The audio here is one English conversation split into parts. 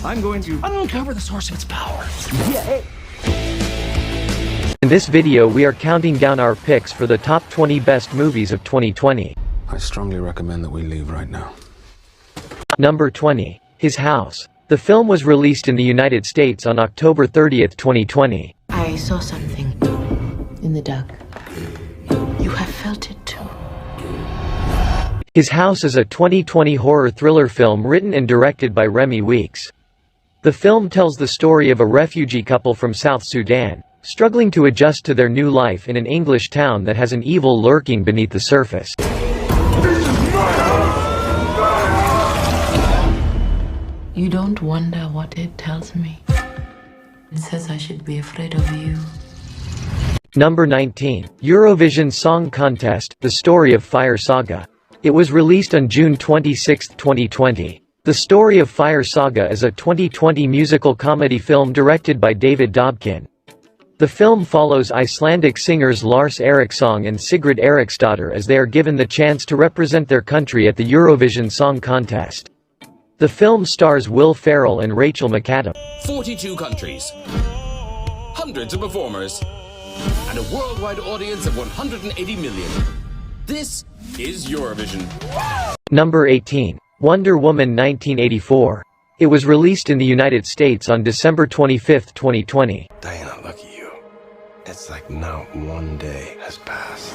I'm going to uncover the source of its power. In this video we are counting down our picks for the top 20 best movies of 2020. I strongly recommend that we leave right now. Number 20. His House. The film was released in the United States on October 30th, 2020. I saw something in the dark. You have felt it too. His House is a 2020 horror thriller film written and directed by Remy Weeks. The film tells the story of a refugee couple from South Sudan, struggling to adjust to their new life in an English town that has an evil lurking beneath the surface. You don't wonder what it tells me. It says I should be afraid of you. Number 19. Eurovision Song Contest, The Story of Fire Saga. It was released on June 26, 2020. The Story of Fire Saga is a 2020 musical comedy film directed by David Dobkin. The film follows Icelandic singers Lars Eriksson and Sigrid Eriksdottir as they are given the chance to represent their country at the Eurovision Song Contest. The film stars Will Ferrell and Rachel McAdams. 42 countries, hundreds of performers, and a worldwide audience of 180 million. This is Eurovision. Number 18. Wonder Woman 1984. It was released in the United States on December 25, 2020. Diana, lucky you. It's like not one day has passed.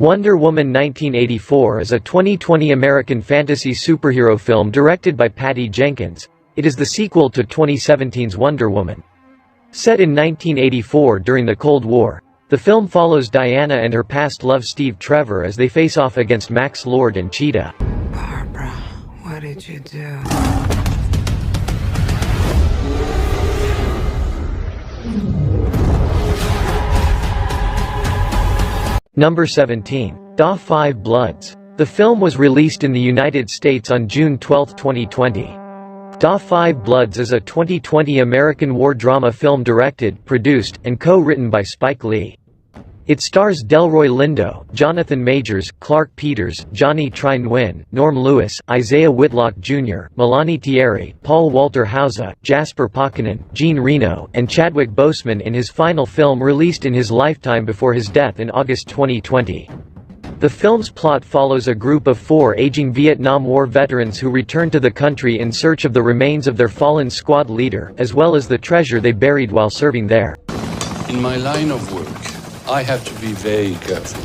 Wonder Woman 1984 is a 2020 American fantasy superhero film directed by Patty Jenkins. It is the sequel to 2017's Wonder Woman. Set in 1984 during the Cold War, the film follows Diana and her past love Steve Trevor as they face off against Max Lord and Cheetah. Barbara, what did you do? Number 17. Da 5 Bloods. The film was released in the United States on June 12, 2020. Da 5 Bloods is a 2020 American war drama film directed, produced, and co-written by Spike Lee. It stars Delroy Lindo, Jonathan Majors, Clark Peters, Johnny Tri Nguyen, Norm Lewis, Isaiah Whitlock Jr., Milani Thierry, Paul Walter Hauser, Jasper Pokinen, Jean Reno, and Chadwick Boseman in his final film released in his lifetime before his death in August 2020. The film's plot follows a group of 4 aging Vietnam War veterans who return to the country in search of the remains of their fallen squad leader, as well as the treasure they buried while serving there. In my line of work, I have to be very careful.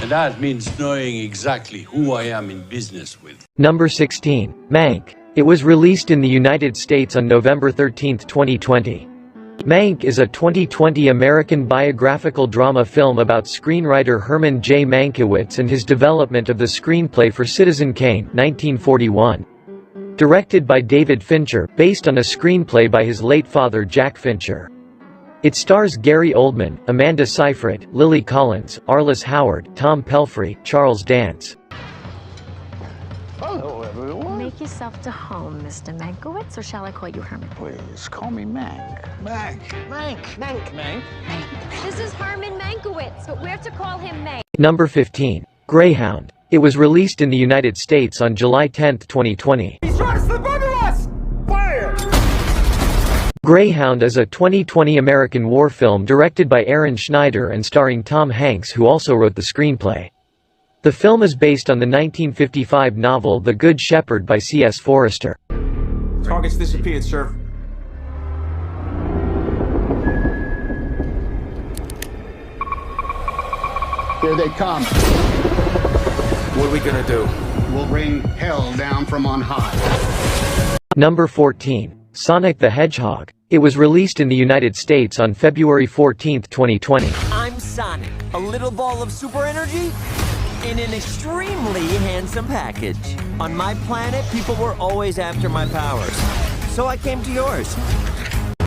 And that means knowing exactly who I am in business with. Number 16. Mank. It was released in the United States on November 13, 2020. Mank is a 2020 American biographical drama film about screenwriter Herman J. Mankiewicz and his development of the screenplay for Citizen Kane, 1941. Directed by David Fincher, based on a screenplay by his late father Jack Fincher. It stars Gary Oldman, Amanda Seyfried, Lily Collins, Arliss Howard, Tom Pelphrey, Charles Dance. Hello, everyone. Make yourself to home, Mr. Mankiewicz, or shall I call you Herman? Please, call me Mank. Mank. This is Herman Mankiewicz, but we're to call him Mank. Number 15. Greyhound. It was released in the United States on July 10, 2020. He's trying to slip under us! Fire! Greyhound is a 2020 American war film directed by Aaron Schneider and starring Tom Hanks, who also wrote the screenplay. The film is based on the 1955 novel The Good Shepherd by C.S. Forester. Target's disappeared, sir. Here they come. What are we gonna do? We'll bring hell down from on high. Number 14. Sonic the Hedgehog. It was released in the United States on February 14, 2020. I'm Sonic, a little ball of super energy in an extremely handsome package. On my planet, people were always after my powers, so I came to yours.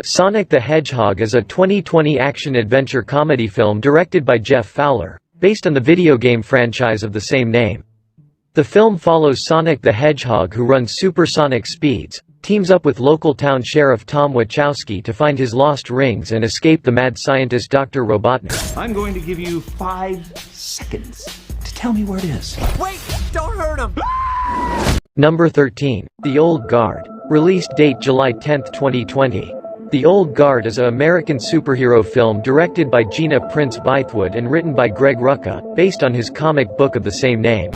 Sonic the Hedgehog is a 2020 action-adventure comedy film directed by Jeff Fowler, based on the video game franchise of the same name. The film follows Sonic the Hedgehog, who runs supersonic speeds, teams up with local town sheriff Tom Wachowski to find his lost rings and escape the mad scientist Dr. Robotnik. I'm going to give you 5 seconds to tell me where it is. Wait, don't hurt him! Number 13. The Old Guard. Release date July 10, 2020. The Old Guard is an American superhero film directed by Gina Prince Bythewood and written by Greg Rucka, based on his comic book of the same name.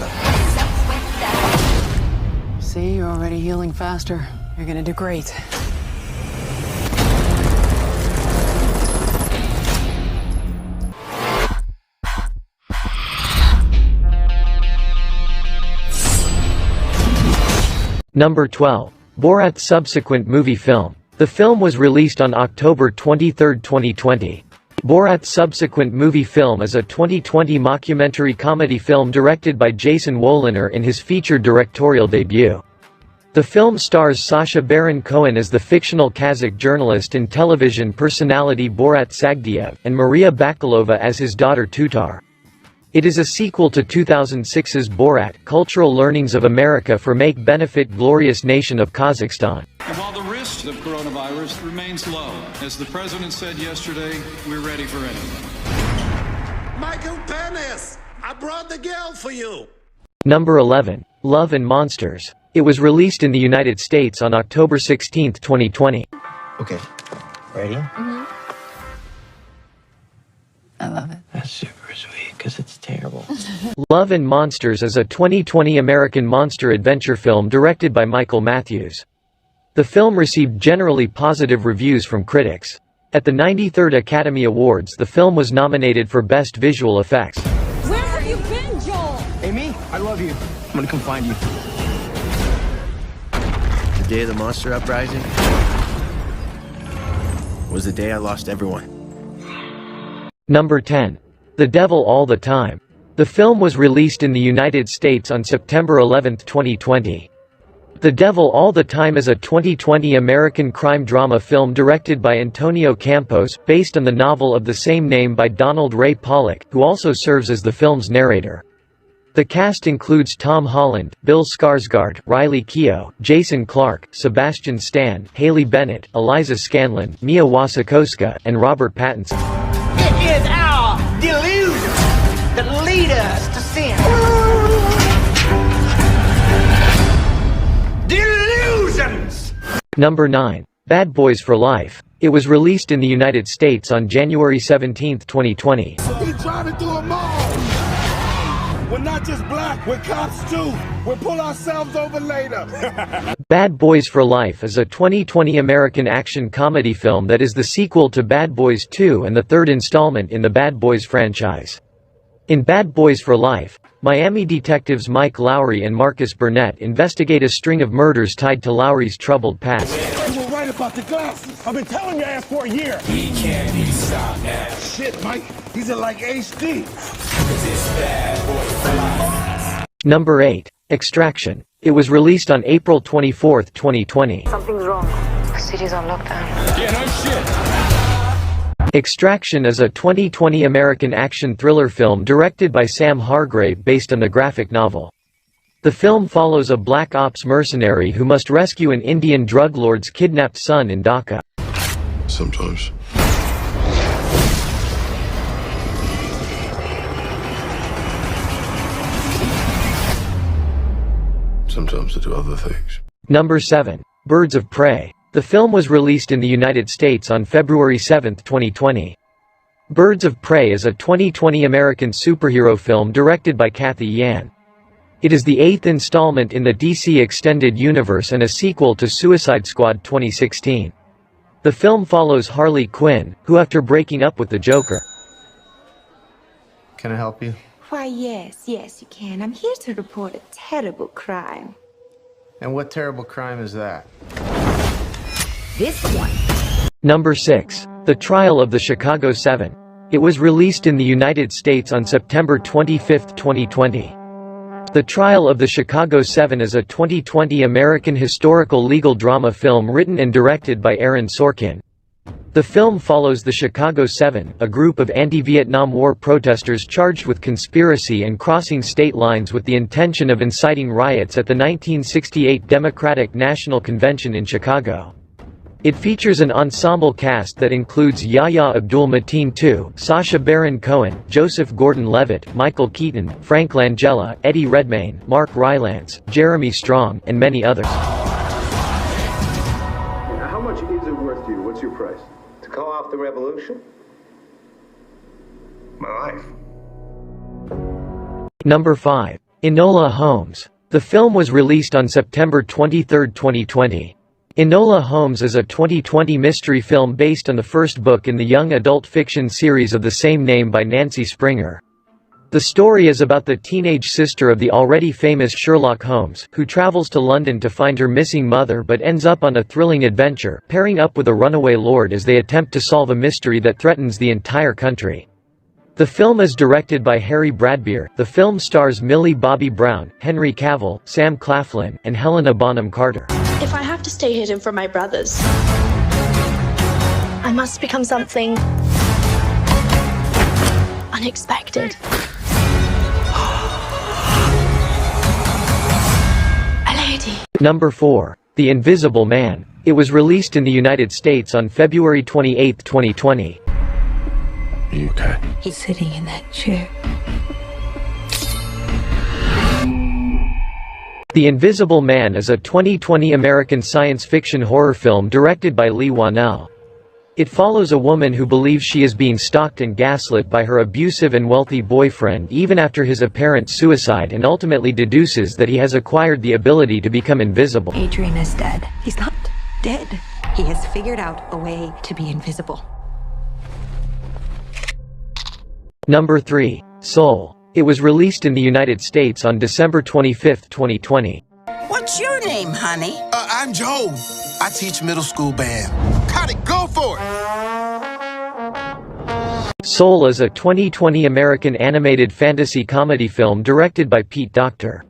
See, you're already healing faster. You're gonna do great. Number 12. Borat's subsequent movie film. The film was released on October 23, 2020. Borat's subsequent movie film is a 2020 mockumentary comedy film directed by Jason Woliner in his feature directorial debut. The film stars Sacha Baron Cohen as the fictional Kazakh journalist and television personality Borat Sagdiyev, and Maria Bakalova as his daughter Tutar. It is a sequel to 2006's Borat: Cultural Learnings of America for Make Benefit Glorious Nation of Kazakhstan. And while the risk of coronavirus remains low, as the president said yesterday, we're ready for anything. Michael Penis, I brought the girl for you. Number 11. Love and Monsters. It was released in the United States on October 16, 2020. Okay, ready? I love it. That's super sweet, because it's terrible. Love and Monsters is a 2020 American monster adventure film directed by Michael Matthews. The film received generally positive reviews from critics. At the 93rd Academy Awards, the film was nominated for Best Visual Effects. Where have you been, Joel? Amy, I love you. I'm gonna come find you. The day of the monster uprising was the day I lost everyone. Number 10. The Devil All the Time. The film was released in the United States on September 11, 2020. The Devil All the Time is a 2020 American crime drama film directed by Antonio Campos, based on the novel of the same name by Donald Ray Pollock, who also serves as the film's narrator. The cast includes Tom Holland, Bill Skarsgård, Riley Keough, Jason Clarke, Sebastian Stan, Haley Bennett, Eliza Scanlon, Mia Wasikowska, and Robert Pattinson. It is our delusion that lead us to sin. Delusions! Number 9. Bad Boys for Life. It was released in the United States on January 17, 2020. We driving through a mall. We're not just black, we're cops too. We'll pull ourselves over later. Bad Boys for Life is a 2020 American action comedy film that is the sequel to Bad Boys 2 and the third installment in the Bad Boys franchise. In Bad Boys for Life, Miami detectives Mike Lowry and Marcus Burnett investigate a string of murders tied to Lowry's troubled past. You were right about the glasses. I've been telling your ass for a year. He can't be stopped now. Shit, Mike. These are like HD. Number 8. Extraction. It was released on April 24, 2020. Something's wrong. The city's on lockdown. Yeah, no shit. Extraction is a 2020 American action thriller film directed by Sam Hargrave based on the graphic novel. The film follows a black ops mercenary who must rescue an Indian drug lord's kidnapped son in Dhaka. Sometimes. Sometimes I do other things. Number 7. Birds of Prey. The film was released in the United States on February 7, 2020. Birds of Prey is a 2020 American superhero film directed by Kathy Yan. It is the 8th installment in the DC Extended Universe and a sequel to Suicide Squad 2016. The film follows Harley Quinn, who after breaking up with the Joker. Can I help you? Why, yes, you can. I'm here to report a terrible crime. And what terrible crime is that? This one. Number 6. The Trial of the Chicago 7. It was released in the United States on September 25, 2020. The Trial of the Chicago 7 is a 2020 American historical legal drama film written and directed by Aaron Sorkin. The film follows the Chicago 7, a group of anti-Vietnam War protesters charged with conspiracy and crossing state lines with the intention of inciting riots at the 1968 Democratic National Convention in Chicago. It features an ensemble cast that includes Yahya Abdul-Mateen II, Sacha Baron Cohen, Joseph Gordon-Levitt, Michael Keaton, Frank Langella, Eddie Redmayne, Mark Rylance, Jeremy Strong, and many others. How much is it worth to you? What's your price? To call off the revolution? My life. Number 5. Enola Holmes. The film was released on September 23, 2020. Enola Holmes is a 2020 mystery film based on the first book in the young adult fiction series of the same name by Nancy Springer. The story is about the teenage sister of the already famous Sherlock Holmes, who travels to London to find her missing mother but ends up on a thrilling adventure, pairing up with a runaway lord as they attempt to solve a mystery that threatens the entire country. The film is directed by Harry Bradbeer. The film stars Millie Bobby Brown, Henry Cavill, Sam Claflin, and Helena Bonham Carter. If I have to stay hidden from my brothers, I must become something unexpected. A lady. Number 4. The Invisible Man. It was released in the United States on February 28, 2020. Are you okay? He's sitting in that chair. The Invisible Man is a 2020 American science fiction horror film directed by Leigh Whannell. It follows a woman who believes she is being stalked and gaslit by her abusive and wealthy boyfriend even after his apparent suicide, and ultimately deduces that he has acquired the ability to become invisible. Adrian is dead. He's not dead. He has figured out a way to be invisible. Number 3. Soul. It was released in the United States on December 25, 2020. What's your name, honey? I'm Joe. I teach middle school band. Got it, go for it! Soul is a 2020 American animated fantasy comedy film directed by Pete Docter.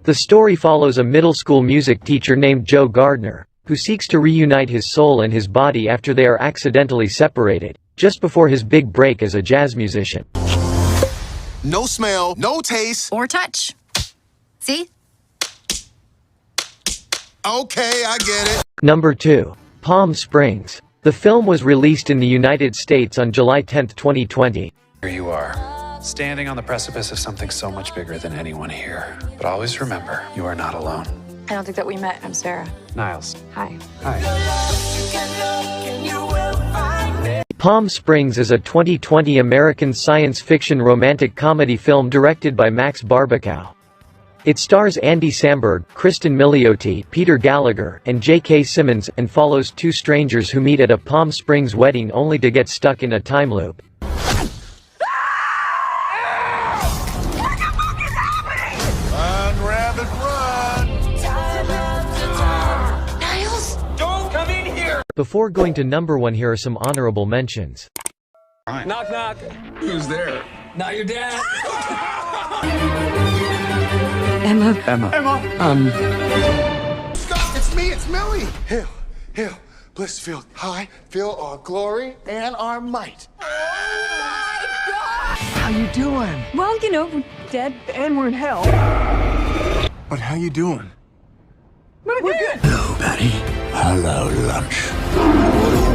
The story follows a middle school music teacher named Joe Gardner, who seeks to reunite his soul and his body after they are accidentally separated, just before his big break as a jazz musician. No smell, no taste. Or touch. See? Okay, I get it. Number 2. Palm Springs. The film was released in the United States on July 10, 2020. Here you are, standing on the precipice of something so much bigger than anyone here. But always remember, you are not alone. I don't think that we met. I'm Sarah. Niles. Hi. Palm Springs is a 2020 American science fiction romantic comedy film directed by Max Barbakow. It stars Andy Samberg, Kristen Milioti, Peter Gallagher, and J.K. Simmons, and follows two strangers who meet at a Palm Springs wedding only to get stuck in a time loop. Run, rabbit, run! Niles! Don't come in here! Before going to number 1, here are some honorable mentions. Knock, knock. Who's there? Not your dad. Emma. Stop! It's me, it's Millie! Hail, Blissfield, high, fill our glory and our might. How you doing? Well, you know, we're dead and we're in hell. But how you doing? We're good. Hello, Patty. Hello, lunch.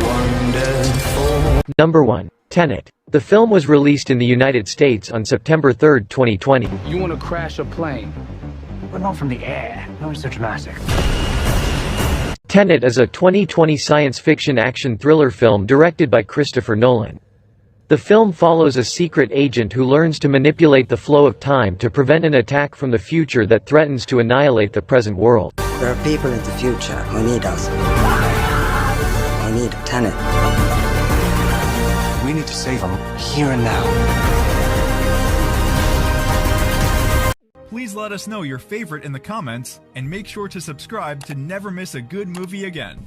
Wonderful. Number 1. Tenet. The film was released in the United States on September 3, 2020. You want to crash a plane, but not from the air. No, it's so dramatic. Tenet is a 2020 science fiction action thriller film directed by Christopher Nolan. The film follows a secret agent who learns to manipulate the flow of time to prevent an attack from the future that threatens to annihilate the present world. There are people in the future who need us. We need Tenet. We need to save them here and now. Please let us know your favorite in the comments, and make sure to subscribe to never miss a good movie again.